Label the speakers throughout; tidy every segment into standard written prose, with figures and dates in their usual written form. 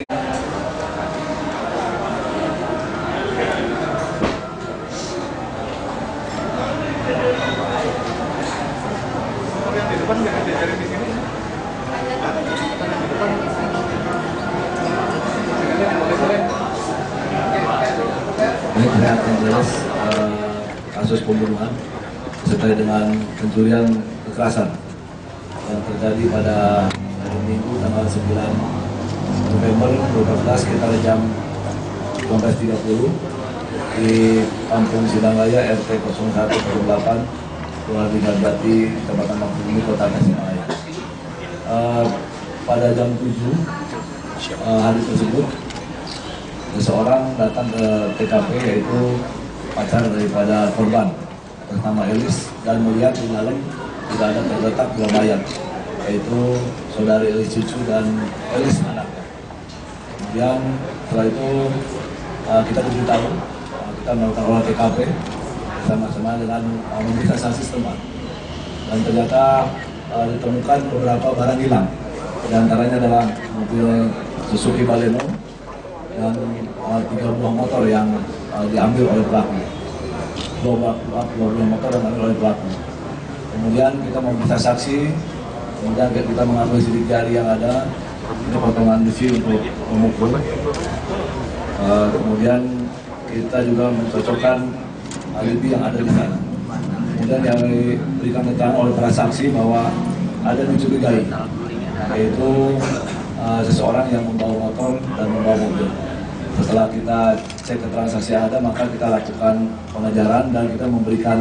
Speaker 1: Terkait yang jelas kasus pembunuhan disertai dengan pencurian kekerasan yang terjadi pada hari Minggu tanggal 9 November 2014 sekitar jam 12.30 di Kampung Sidanglaya RT 0108 Kelurahan Garbati, Kecamatan Mangkubumi, Kota Tasikmalaya. Pada jam 7 hari tersebut seseorang datang ke TKP, yaitu pacar daripada korban bernama Elis, dan melihat di dalam tidak ada terletak dua mayat, yaitu saudari Elis cucu dan Elis anaknya. Kemudian setelah itu kita diberitahu, kita melakukan olah TKP bersama-sama dengan memeriksa saksi setempat, dan ternyata ditemukan beberapa barang hilang. Di antaranya adalah mobil Suzuki Baleno dan 3 buah motor yang diambil oleh pelaku. Dua buah motor yang diambil oleh pelaku. Kemudian kita memeriksa saksi, kemudian kita mengambil sidik jari yang ada, ini potongan besi untuk memukul. Kemudian kita juga mencocokkan alibi yang ada di sana. Kemudian yang diberikan keterangan oleh para saksi bahwa ada dicurigai, yaitu seseorang yang membawa motor dan membawa mobil. Setelah kita cek keterangan saksi yang ada, maka kita lakukan pengejaran dan kita memberikan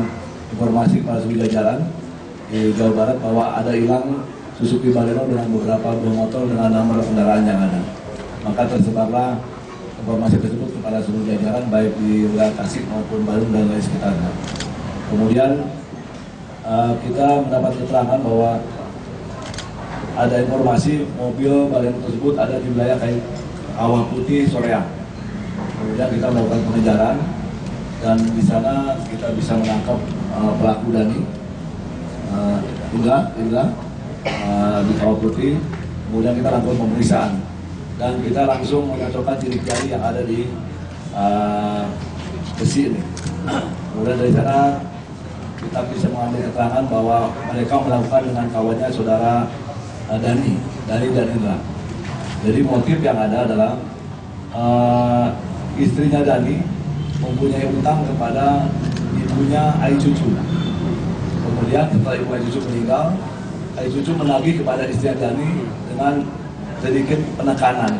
Speaker 1: informasi kepada seluruh jajaran di Jawa Barat bahwa ada hilang Suzuki Baleno dengan beberapa buah motor dengan nomor kendaraan yang ada. Maka tersebarlah informasi tersebut kepada seluruh jajaran baik di wilayah Tasik maupun Bandung dan lain sekitarnya. Kemudian kita mendapat keterangan bahwa ada informasi mobil Baleno tersebut ada di wilayah Kawah Putih, Soreang. Kemudian kita melakukan pengejaran dan di sana kita bisa menangkap pelaku Dani Indra di Kawah Putih. Kemudian kita lakukan pemeriksaan dan kita langsung menyocokkan sidik jari yang ada di besi ini. Kemudian dari sana kita bisa mengambil keterangan bahwa mereka melakukan dengan kawannya saudara Dani dan Indra. Jadi motif yang ada adalah istrinya Dani mempunyai utang kepada ibunya Ai Cucu. Kemudian setelah ibu Ai Cucu meninggal, Ai Cucu menagih kepada istrinya Dani dengan sedikit penekanan,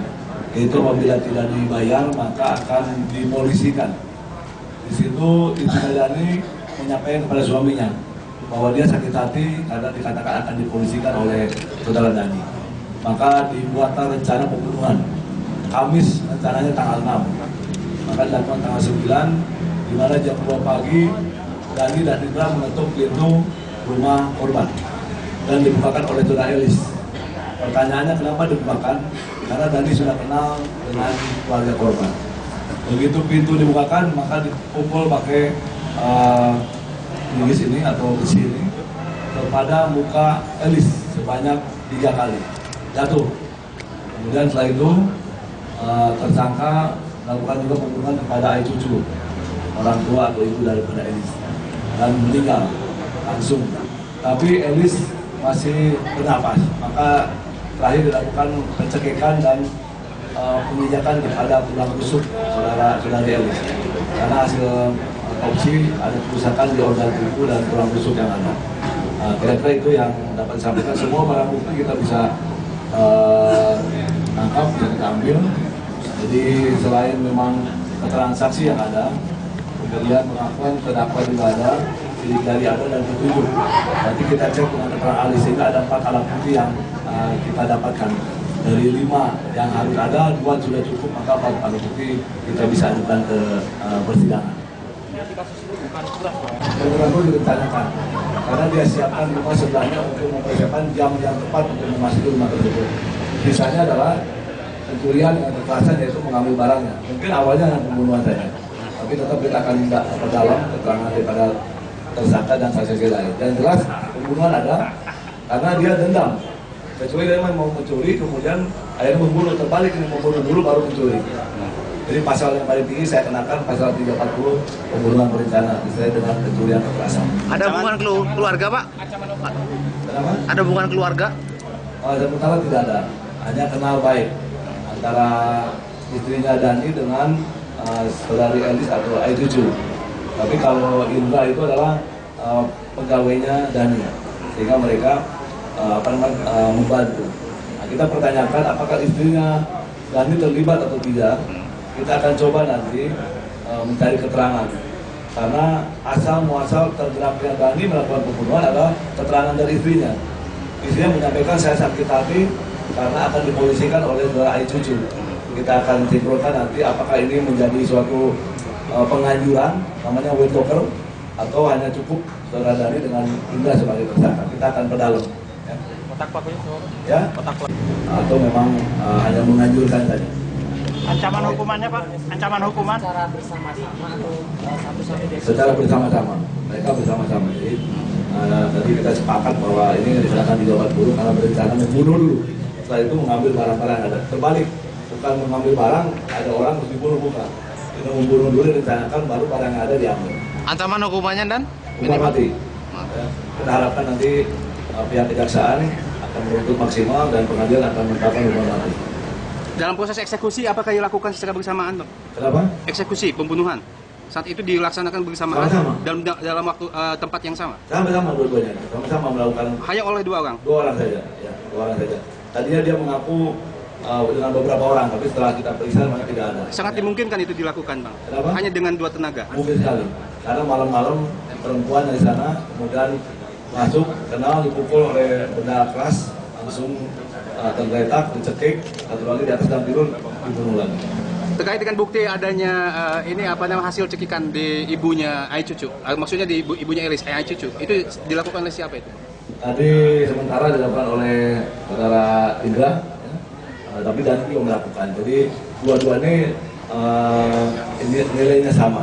Speaker 1: yaitu apabila tidak dibayar maka akan dipolisikan. Di situ istrinya Dani menyampaikan kepada suaminya bahwa dia sakit hati karena dikatakan akan dipolisikan oleh saudara Dani. Maka dibuatlah rencana pembunuhan. Kamis rencananya tanggal 6. Maka dilakukan tanggal 9, di mana jam 2 pagi Dani dan Indra mengetuk pintu rumah korban dan dibukakan oleh saudara Elis. Pertanyaannya kenapa dibukakan? Karena Dani sudah kenal dengan keluarga korban. Begitu pintu dibukakan, maka dipukul pakai linggis ini atau besi ini kepada muka Elis sebanyak 3 kali. Jatuh. Kemudian setelah itu tersangka melakukan juga pembunuhan kepada Ai Cucu, orang tua atau ibu daripada Elis, dan meninggal langsung. Tapi Elis masih bernapas, maka terakhir dilakukan pencegahan dan penginjakan kepada tulang rusuk saudari Elis. Karena hasil otopsi ada kerusakan di organ tubuh dan tulang rusuk yang ada. Kira-kira itu yang dapat disampaikan. Semua barang bukti kita bisa tangkap, bisa kita ambil. Jadi selain memang keterangan saksi yang ada, kemudian pengakuan terdakwa juga ada, sidik jari ada dan petunjuk. Nanti kita cek dengan keterangan ahli sehingga ada 4 alat bukti yang kita dapatkan. Dari 5 yang harus ada, 2 sudah cukup, maka 4 alat bukti kita bisa ajukan ke persidangan. Beberapa direncanakan karena dia siapkan rumah sebelahnya untuk mempersiapkan jam-jam tepat untuk memasuki rumah tersebut. Sisanya adalah pencurian dengan kekerasan, yaitu mengambil barangnya. Mungkin awalnya pembunuhan saja, tapi tetap kita akan perdalam keterangan daripada tersangka dan saksi lain. Dan jelas pembunuhan ada karena dia dendam. Kecuali dia mau mencuri, kemudian akhirnya membunuh, terbalik ini membunuh dulu baru mencuri. Jadi pasal yang paling tinggi saya kenakan pasal 340 pembunuhan berencana disertai dengan pencurian kekerasan.
Speaker 2: Ada hubungan keluarga, Pak?
Speaker 1: Kenapa?
Speaker 2: Ada hubungan keluarga?
Speaker 1: Sementara tidak ada, hanya kenal baik antara istrinya Dani dengan saudari Elis atau Aicucu. Tapi kalau Indra itu adalah pegawainya Dani, sehingga mereka membantu. Nah, kita pertanyakan apakah istrinya Dani terlibat atau tidak. Kita akan coba nanti mencari keterangan, karena asal muasal tergeraknya Dani melakukan pembunuhan adalah keterangan dari istrinya. Istrinya menyampaikan saya sakit hati karena akan dipolisikan oleh saudara Aicucu. Kita akan simpulkan nanti apakah ini menjadi suatu penganjuran namanya windtalker atau hanya cukup saudara Dani dengan Indra sebagai tersangka. Kita akan perdalam. Ya.
Speaker 3: Otak pelakunya,
Speaker 1: Ya?
Speaker 3: otak pelaku.
Speaker 1: Atau memang hanya menganjurkan saja.
Speaker 3: Ancaman hukumannya, Pak? Ancaman hukuman?
Speaker 4: Secara bersama-sama atau satu-satu dia?
Speaker 1: Secara bersama-sama, mereka bersama-sama. Jadi tadi kita sepakat bahwa ini diserahkan 340 karena berencana membunuh dulu. Setelah itu mengambil barang-barang ada. Terbalik, bukan mengambil barang, ada orang mesti bunuh, bukan. Itu membunuh dulu direncanakan, baru barang yang ada diambil.
Speaker 2: Ancaman hukumannya dan?
Speaker 1: Hukuman mati. Ya, kita harapkan nanti pihak kejaksaan akan menuntut maksimal dan pengadilan akan menetapkan hukuman mati.
Speaker 5: Dalam proses eksekusi apakah dilakukan secara bersamaan, Bang?
Speaker 1: Kenapa?
Speaker 5: Eksekusi pembunuhan saat itu dilaksanakan bersamaan
Speaker 1: Sama-sama.
Speaker 5: dalam waktu tempat yang sama.
Speaker 1: Sama-sama dua-duanya, sama-sama melakukan.
Speaker 5: Hanya oleh 2 orang.
Speaker 1: 2 orang saja, ya, 2 orang saja. Tadinya dia mengaku dengan beberapa orang, tapi setelah kita periksa memang tidak ada.
Speaker 5: Sangat dimungkinkan itu dilakukan, Bang.
Speaker 1: Kenapa?
Speaker 5: Hanya dengan 2 tenaga.
Speaker 1: Mungkin sekali, karena malam-malam perempuan dari sana kemudian masuk, kenal, dipukul oleh benda keras, langsung tergeletak, dicekik, satu lagi di atas dan tidur, dibunuh lagi.
Speaker 5: Terkait dengan bukti adanya hasil cekikan di ibunya Aicucu, maksudnya di ibunya Elis Aicucu, itu dilakukan oleh siapa itu?
Speaker 1: Tadi sementara dilakukan oleh saudara Indra, ya, tapi Dani belum melakukan. Jadi dua-duanya ini nilainya sama,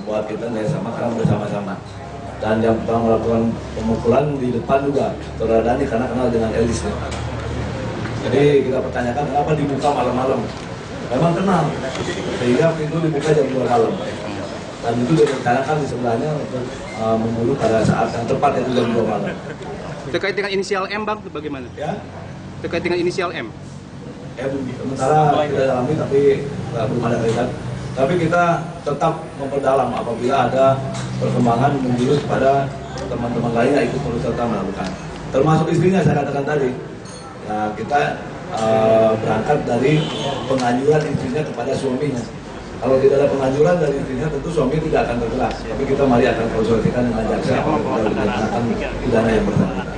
Speaker 1: buat kita nilai sama karena bersama-sama. Dan yang pertama melakukan pemukulan di depan juga saudara Dani karena kenal dengan Elis. Ya. Jadi kita pertanyakan kenapa dibuka malam-malam. Memang kenal, sehingga pintu dibuka jam 2 malam. Dan itu direncanakan di sebelahnya untuk membunuh pada saat yang tepat, yaitu jam 2 malam.
Speaker 5: Terkait dengan inisial M, Bang, bagaimana?
Speaker 1: Ya,
Speaker 5: Terkait dengan inisial M.
Speaker 1: sementara tidak dalami tapi belum ada kaitan. Tapi kita tetap memperdalam apabila ada perkembangan menjurus kepada teman-teman lain yang ikut turut serta melakukan. Termasuk istrinya saya katakan tadi. Nah, kita berangkat dari penganjuran istrinya kepada suaminya. Kalau tidak ada penganjuran dari istrinya, tentu suami tidak akan tergerak. Tapi kita mari akan konsultasikan dengan jaksa apabila dilaksanakan pidana yang bersangkutan.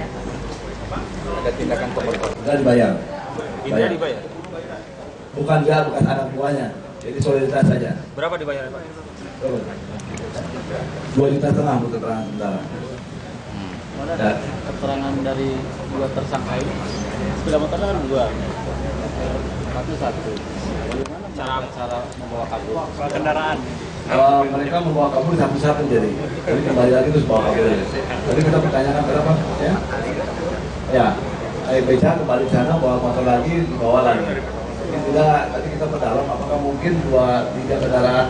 Speaker 3: Ada tindakan kooperatif.
Speaker 1: Tidak dibayar.
Speaker 3: Indra dibayar?
Speaker 1: Bukan dia, bukan anak buahnya. Jadi solidaritas saja.
Speaker 3: Berapa dibayar, Pak?
Speaker 1: 2,5 juta untuk keterangan sementara. Ya.
Speaker 4: Keterangan dari 2 tersangka ini, sepeda motor kan 2, satu. Bagaimana cara membawa kabur?
Speaker 3: Kendaraan.
Speaker 1: Mereka membawa kabur satu-satu jadi kembali lagi terus bawa kabur. Jadi kita pertanyakan kenapa? Ya, beca kembali ke sana bawa motor lagi dibawa lagi. Ini tidak, tadi kita perdalam apakah mungkin 2-3 kendaraan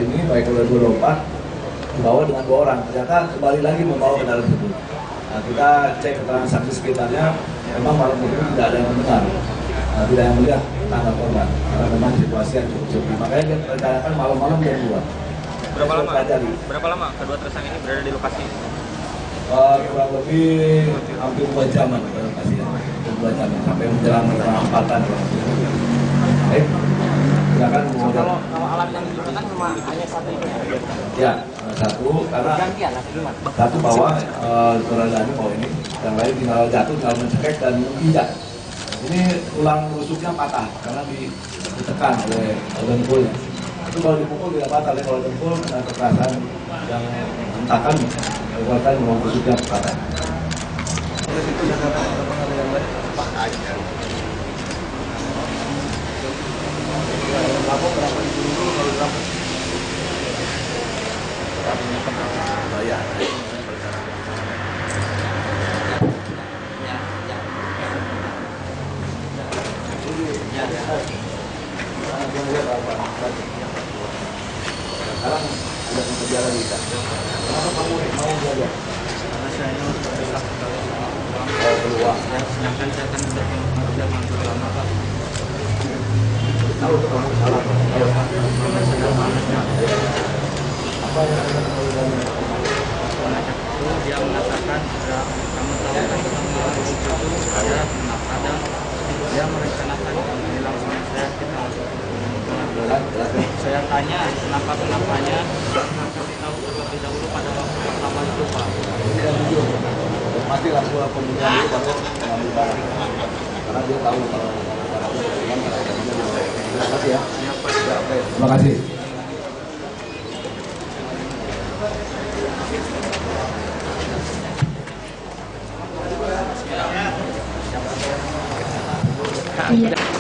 Speaker 1: ini baik oleh 24 dibawa dengan 2 orang, ternyata kembali lagi membawa kendaraan tersebut. Nah, kita cek keterangan saksi sekitarnya, memang malam itu tidak ada yang mendengar, tidak yang melihat tangga korban, karena memang situasi yang cukup sepi. Makanya kita rencanakan malam-malam jam 2.
Speaker 3: Berapa lama kedua tersangka ini berada di lokasi?
Speaker 1: Kurang lebih hampir 2 jam di lokasi ya, 2 jam sampai menjelang setengah 4-an. Baik, silakan.
Speaker 4: Kalau alat yang digunakan cuma hanya satu itu?
Speaker 1: Ya, satu karena
Speaker 4: gantian atau gimana?
Speaker 1: satu bawa saudara Dani bawa ini, yang lain tinggal jatuh, tinggal mencekek dan menginjak. Ini tulang rusuknya patah karena ditekan oleh dengkulnya. Itu kalau dipukul tidak patah, tapi kalau dengkul kena kekerasan yang hentakan menyebabkan tulang rusuknya patah. nanti lihat apa. Sekarang sudah bekerja lagi kan? Kenapa kamu mau belajar?
Speaker 3: Karena saya ini susah sekali uang.
Speaker 1: Oh, peluang.
Speaker 3: Ya, sedangkan saya kan sudah kerja nganggur lama Pak.
Speaker 1: Tahu kamu salah. Ayo. Apa yang akan kamu lakukan?
Speaker 3: Pengajak itu dia mengatakan, ya, kamu tahu kan ketemu orang itu ada dia merencanakan bilang sama saya kita masuk ke pengadilan. Saya tanya kenapanya, kasih tahu terlebih dahulu pada waktu pertama itu Pak.
Speaker 1: Tidak jujur. Pasti langsung pembunuhan itu baru mengambil barang. Karena dia tahu kalau barangnya dengan terima kasih ya. Terima kasih.
Speaker 6: Iya.